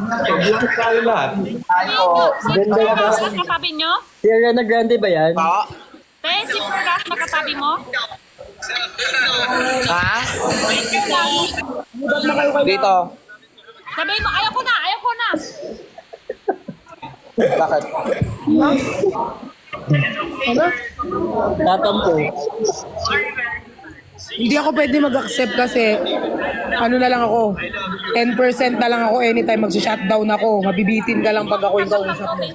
Pag-vlog tayo lahat. Ganda ba? Nakatabi nyo? Si Ariana Grande ba yan? Te, si Perlas nakatabi mo? Ha? Dito. Sabihin mo, ayaw ko na, ayaw ko na. Bakit? Tatampo. Hindi ako pwede mag-accept kasi ano na lang ako, 10% na lang ako anytime mag-shutdown ako. Mabibitin ka lang pag ako yung kausap mo.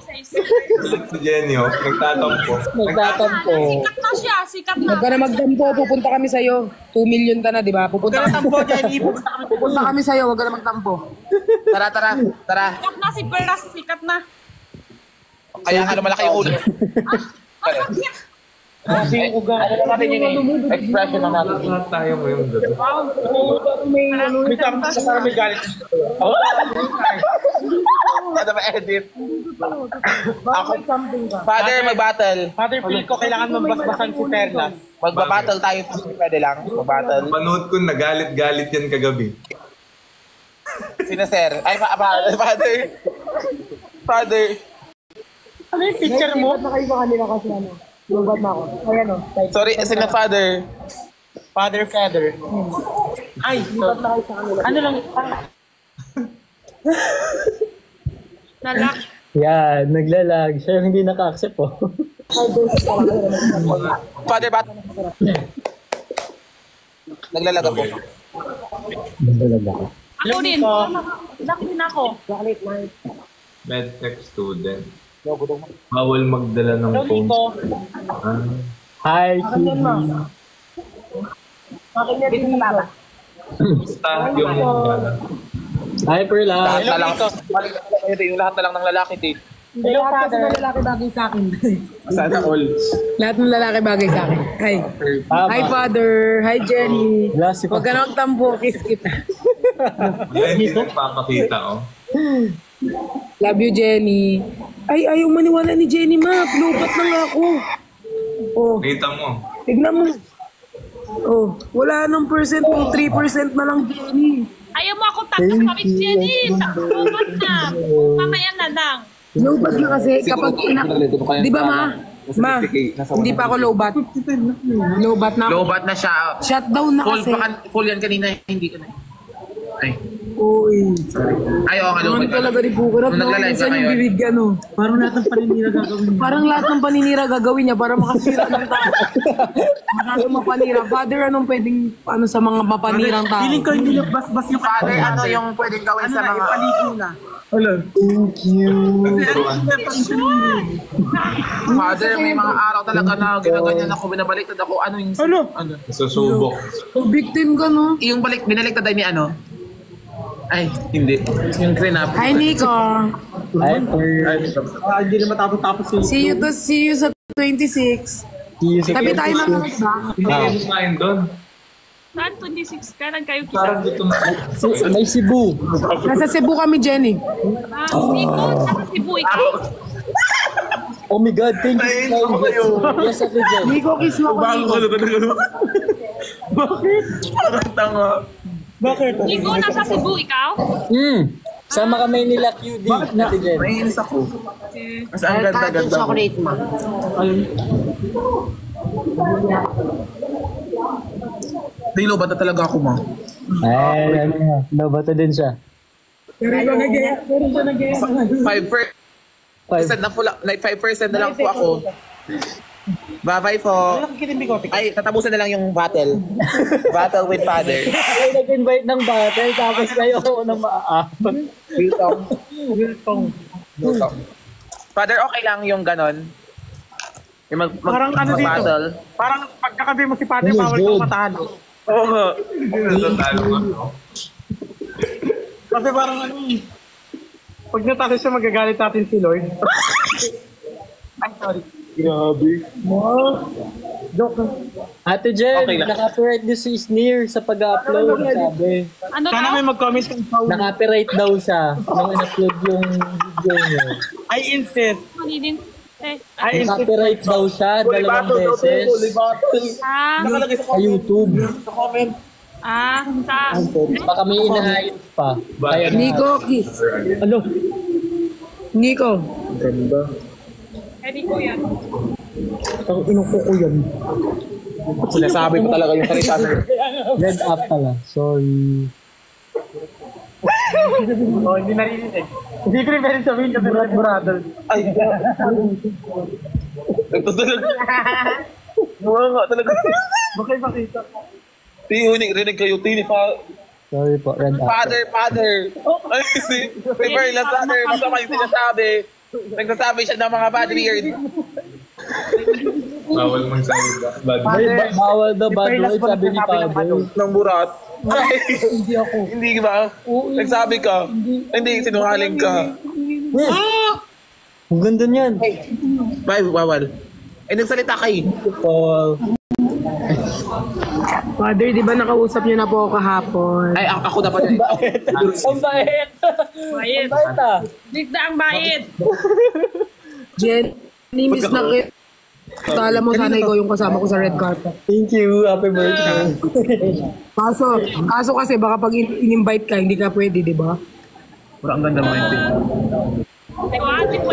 Si Jenny, nagtatampo. Nagtatampo. Sikat na siya, sikat na. Huwag ka na magtampo, pupunta kami sa'yo. 2 million ka na, di ba? Pupunta kami sa'yo, huwag ka na magtampo. Tara. Sikat na si Perlas, sikat na. Kaya nga malaki yung ulo. Masakit niya. Ano natin yun eh? Expression na natin. Lahat tayo ngayong gabi. May something sa parang may galit. Ano ba edit? Ako, Father, mag-battle. Father, feel ko kailangan mambasbasan si Perlas. Magbabattle tayo. Pwede lang. Mag-battle. Panood ko, nagalit-galit yan kagabi. Sino, sir? Ay, Father. Ano yung picture mo? Na kayo ba kanila kasi ano? Lubat na ako. Ayan o. Sorry, sino, Father? Father. Ay, Lubat na kayo sa kanila. ano lang? Nalak. Yan, naglalag. Siya yung hindi naka-accept oh. Father, battle. Naglalaga po. Naglalag ako. Ako din. Nalak din ako. Medtech student. Bawal magdala ng phone. Hi, Kitty. Basta yung... Hi, Perla. Lahat na lang. Yung lahat na lang ng lalaki, Dave. Hello, lahat ng lalaki bagay sa akin. Sana all. Lahat ng lalaki bagay sa akin. Hi. Hi, Father. Hi, Jenny. Huwag ka na magtampo. Kiss kita. Hindi nagpapakita, oh. Love you, Jenny. Ay, ayaw maniwala ni Jenny, ma. Lupat na nga ako. Oh, Kita mo. tignan mo. Oh, wala nang percent mo. 3% na lang, Jenny. Ayaw mo ako takot kami, Jenny. Takot na. Mamaya na lang. Low-bat na kasi kapag di ba, ma? Ma, hindi pa ako low-bat. Low-bat na ako. Low-bat na siya. Shutdown na kasi. Full yan kanina. Hindi ka na. Ay. Uy. Ay, oo nga. Ano Low-bat talaga rin po. Karap Nung na nagla-live minsan ka yung ngayon. bibig, ano. Parang lahat ng paninira gagawin niya. Parang lahat ng paninira gagawin niya para makasira ng tao. Masyadong mapanira. Father, anong pwedeng ano sa mga mapanirang tao? Feeling ko hindi nagbasbas yung Father, ano yung pwedeng gawin sa mga... ipaligo na. Thank you. Father, may mga araw talaga na ginaganyan ako, binabaliktad ako. Ano yung... Ano? Susubok. So, victim ka, no? Yung binaliktad ay ni ano? Ay, hindi. Yung clean-up. Hi, Nico. Hi, Per. Hindi na matapos-tapos yung... See you sa 26. See you sa Tabi tayo ng ba? Hindi kayo kumain doon. Saan 26 ka? Kayo Parang kita. dito na. May Cebu. Nasa Cebu kami, Jenny. Nico, nasa Cebu ikaw. Oh my God, thank you so much. Yes, Ate Jen. Nico, kiss mo ako, Nico. Parang tanga. Bakit? Nico, nasa Cebu ikaw. Sama kami nila QD. Ate Jen. Naiinis ako. Mas ang ganda-ganda ko. Dilo ba talaga ako, ma? Ay, ano. Nabato din siya. Pero iba nagaya. Pero siya nagaya. 5% na full, like 5% na lang po ako. Bye-bye po. Ano nakikita yung bigote? Ay, tatapusan na lang yung battle. Battle with father. Ay, nag-invite ng battle, tapos kayo ako nang maaapag. Wiltong. Father, okay lang yung ganon? Yung Parang ano dito? battle. Parang pagkakabi mo si Padre, Yes, bawal good. kang matalo. Oo nga. Natatalo ako. Kasi parang ano eh. Pag natalo siya, magagalit natin si Lord. I'm sorry. Grabe. Joke. Ate Jen, Okay lang. naka-copyright daw si Sneer sa pag-upload, sabi. Ano Sana daw? may mag-comment kung how Naka-copyright daw siya nung in-upload yung video niya. I insist. Maninin. I insist. Naka-copyright daw siya 2 beses Ah, Nakalagay sa YouTube. sa comment. Sa... Baka may inaayos pa. Kaya Nico, kiss. Ano? Nico. Ganda. Hindi ko yan. Ang inuko ko yan. Sinasabi ko talaga yung salita na yun. Red up pala. Sorry. Oh, hindi narinig. Hindi ko rin pwede sabihin kasi burado. Ay, nagtutulog. Mga nga talaga. Baka ipakita. Rinig kayo, Tini. Sorry po, red up. Father. Ay, si Perla, father. Masama yung sinasabi. Nagsasabi siya ng mga bad words. Bawal magsabi ka. Bad Ay, bawal daw bad Perlas word, po sabi ni nagsasabi ng Father. Ng burat. Ay, Hindi ako. hindi ba? Nagsabi ka. Hindi, sinungaling ka. Ang ganda niyan. Bawal. Eh, nagsalita kayo. Paul. Father, di ba nakausap niyo na po ako kahapon? Ay, ako dapat yun. Ang bait! Bayit. Bait ah! Digda ang bayit. Jen, miss na kita. Kala mo sana ikaw yung kasama ko sa red carpet. Thank you, happy birthday. Kaso kasi baka pag in-invite ka, hindi ka pwede, di ba? Ang ganda mo yun.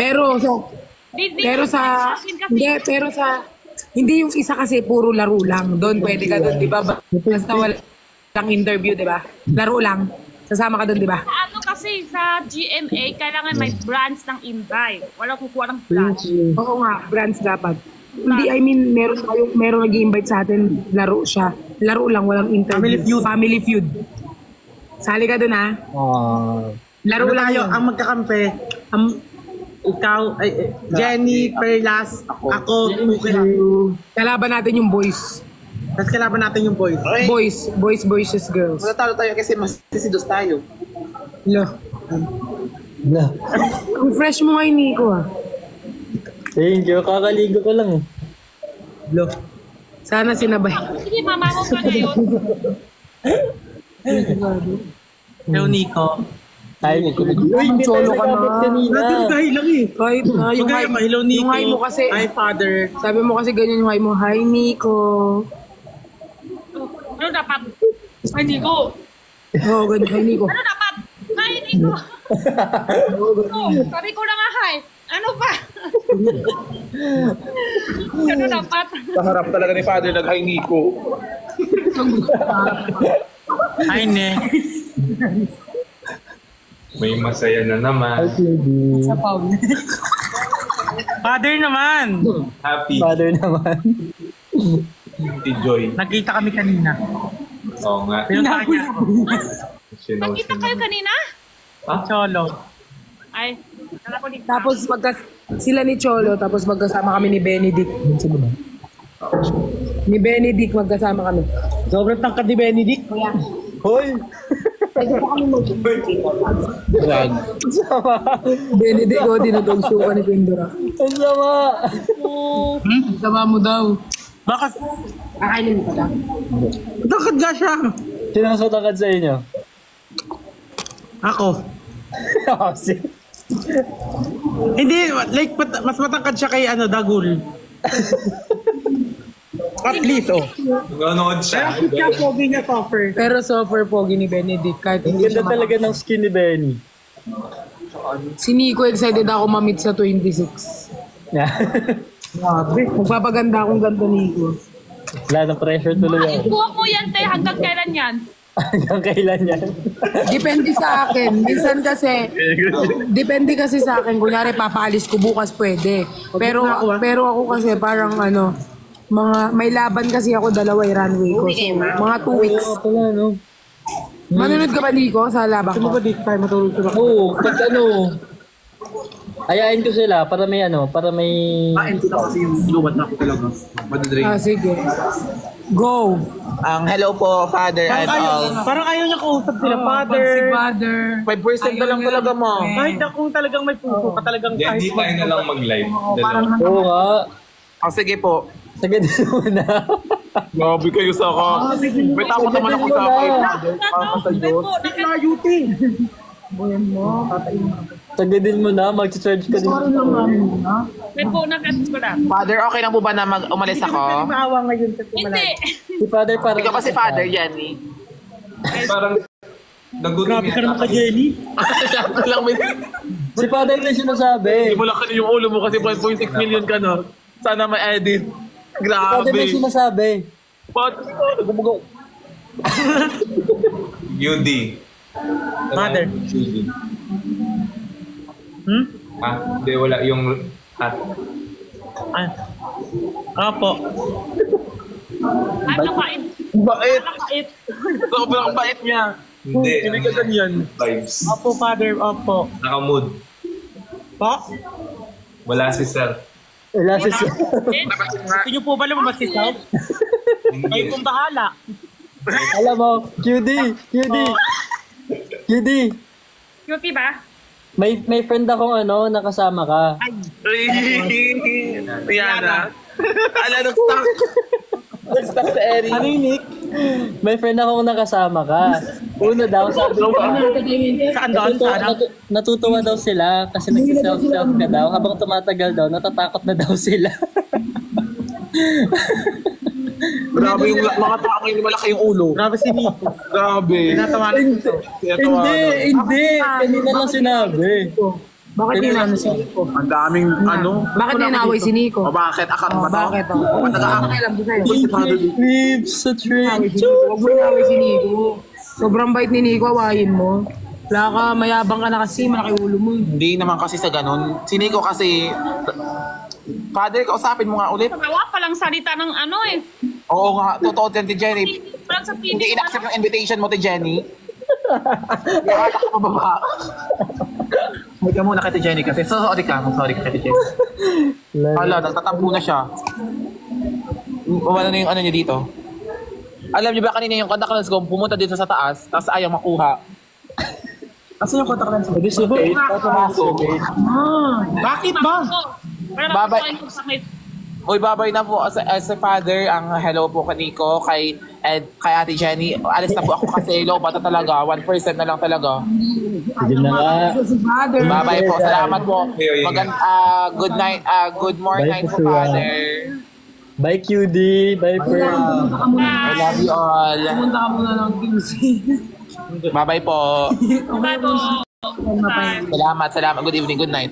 Pero hindi yung isa kasi puro laro lang. Doon pwede ka doon, di ba? Basta walang interview, di ba? Laro lang. Sasama ka doon, di ba? Ano kasi sa GMA, kailangan may brands ng invite. Wala kukuha ng brands. Oo nga, brands dapat. Hindi, I mean, meron nag-i-invite sa atin, laro siya. Laro lang, walang interview. Family feud. Sali ka doon, ha? Laro lang yun. Ang magkakampi, ikaw, Jenny, Perlas, ako, Kalaban natin yung boys. tapos kalaban natin yung boys. Boys versus girls. Matatalo tayo kasi mas sisidos tayo. Lo. Na. Ang fresh mo ngayon, Nico, ah. Thank you, kakaligo ko lang. Lo. Sana sinabay. Sige, mama mo ka ngayon. Hello, Nico. Ay, Ang solo ka na. kanina. Dahil lang eh. Kahit na, yung hi, Hello, Nico. yung hi mo kasi, Hi, Father. sabi mo kasi ganyan yung hi mo, hi, Nico. Ano dapat? Ay, Nico. Oo, ganyan, hi, Nico. Ano dapat? Hi, Nico. Sabi ko na nga, hi. Ano pa? Ano dapat? Sa harap talaga ni Father, nag-hi Nico. Hi, next. May masaya na naman. Sa Paul. Father naman. Happy. Father naman. Si Joy. Nagkita kami kanina. Oo nga. Pinunta niya ako. Nakita kayo kanina? Cholo. Ay, kala ko dito. Tapos sila ni Cholo, tapos magkasama kami ni Benedict. Ni Benedict, magkasama kami. Sobrang tangkad ni Benedict. Hoy! Drag. Benedict, o, dinudugsukan ni Pindora. Ang sama! Sama mo daw. Bakit? Kakainin mo pa lang. Tangkad nga siya. Sino ang sotangkad sa inyo? Ako. Kasi. Hindi, like, mas matangkad siya kay Dagul. At least, oh. Nanonood siya. Kaya pogi niya suffer. Pero super pogi ni Benedict. Kahit Ang hindi ganda siya talaga ng skin ni Benny. Si Nico, excited ako ma-meet sa 26. Grabe. Magpapaganda akong ganito, Nico. Wala ng pressure tuloy ako. Buhok mo yan, te. Hanggang kailan yan? Hanggang kailan yan? Depende sa akin. Minsan kasi, depende kasi sa akin. Kunyari, papaalis ko bukas, pwede. Pero ako kasi parang may laban kasi ako, dalawa yung runway ko. So, mga 2 weeks. Oo pala, no? Manunod ka ba, Nico, sa laban Gusto mo ko? ba dito tayo matulog sa bako? Oo, pag ayain ko sila para may Hindi na kasi yung luwat na ako talaga. Madadring. Sige. Go! Hello po, Father and all. Parang ayaw niya kausap sila, Father. Si Father. 5% na lang talaga mo. Kahit kung talagang may puso ka, talagang Hindi, hindi tayo na lang mag-live. Parang Oo nga. Sige po. Sige din muna. Grabe kayo sa ka. May takot naman ako sa akin. Para sa Diyos. Layuti. Sige din muna, mag-charge ka din. May bonus at ko lang. Father, okay lang po ba na umalis Hindi ako? maawa ngayon sa Hindi. Si Father para... Ikaw kasi Father, Jenny. Parang nagutom Grabe ka naman ka, Jenny. Sakto lang, may... Si Father na sinasabi. Hindi mo lang yung ulo mo kasi 1.6 million ka, no? Sana ma-edit. Father na Grabe. sinasabi. But, Yudi. Mother. Yudi. Hmm? Ah, hindi, wala. Yung hat. Opo. Ano bait? bait. Bait. Sobrang bait niya. Hindi. Hindi ka ganyan. Vibes. Opo, Father. Opo. Nakamood. Po? Wala si sir. Wala si Sir. Gusto niyo po ba lumabas si Sal? Kayo Hindi. pong bahala. Alam mo, QD. Cutie ba? May friend akong nakasama ka. Rihanna. Ala, nag-stuck. Nag-stuck sa Eri. Ano yun, Nick? May friend akong nakasama ka. Una daw, sabi ko, Saan doon? Sana? natutuwa daw sila kasi nag-self-self ka daw. Habang tumatagal daw, natatakot na daw sila. Grabe yung mga tao yung malaki yung ulo. Grabe si Nico. Grabe. Tinatawanan ko. Hindi. Kanina lang sinabi. Bakit ninano si Nico? Ang daming Bakit ninaway si Nico? O bakit? Akat Oh, ba to? bakit? Oh, nakakailam ko sa'yo. Creeps sa train. Huwag mo inaway si Nico. Sobrang bait ni Nico, awayin mo. Wala ka, mayabang ka na kasi, malaki ulo mo. Hindi naman kasi sa ganun. Si Nico kasi... Father, kausapin mo nga ulit. Gawa palang salita ng ano eh. Oo nga, totoo din, Ti Jenny. Parang sa TV. Hindi in-accept yung invitation mo, Ti Jenny. Kaya ka mababa. Huwag ka muna kay Ti Jenny kasi. Sorry ka kay Ti Jenny. Hala, nagtatampo na siya. Wala na yung ano niya dito. Alam niyo ba kanina yung contact lens ko, pumunta dito sa taas, tapos ayaw makuha. Asan yung contact lens mo? Pwede si Kate. Bakit ba? Babay. Uy, babay na po as a father. Ang hello po kay Nico, kay Ate Jenny. Alis na po ako kasi low bata talaga. 1% na lang talaga. Sige na nga. Si Father. Bye-bye po. Salamat po. Good night. Good morning Bye po, po, father. Bye, QD. Bye, friend. I love you all. Pumunta ka muna ng QC. Bye-bye po. Bye po. Salamat. Good evening. Good night.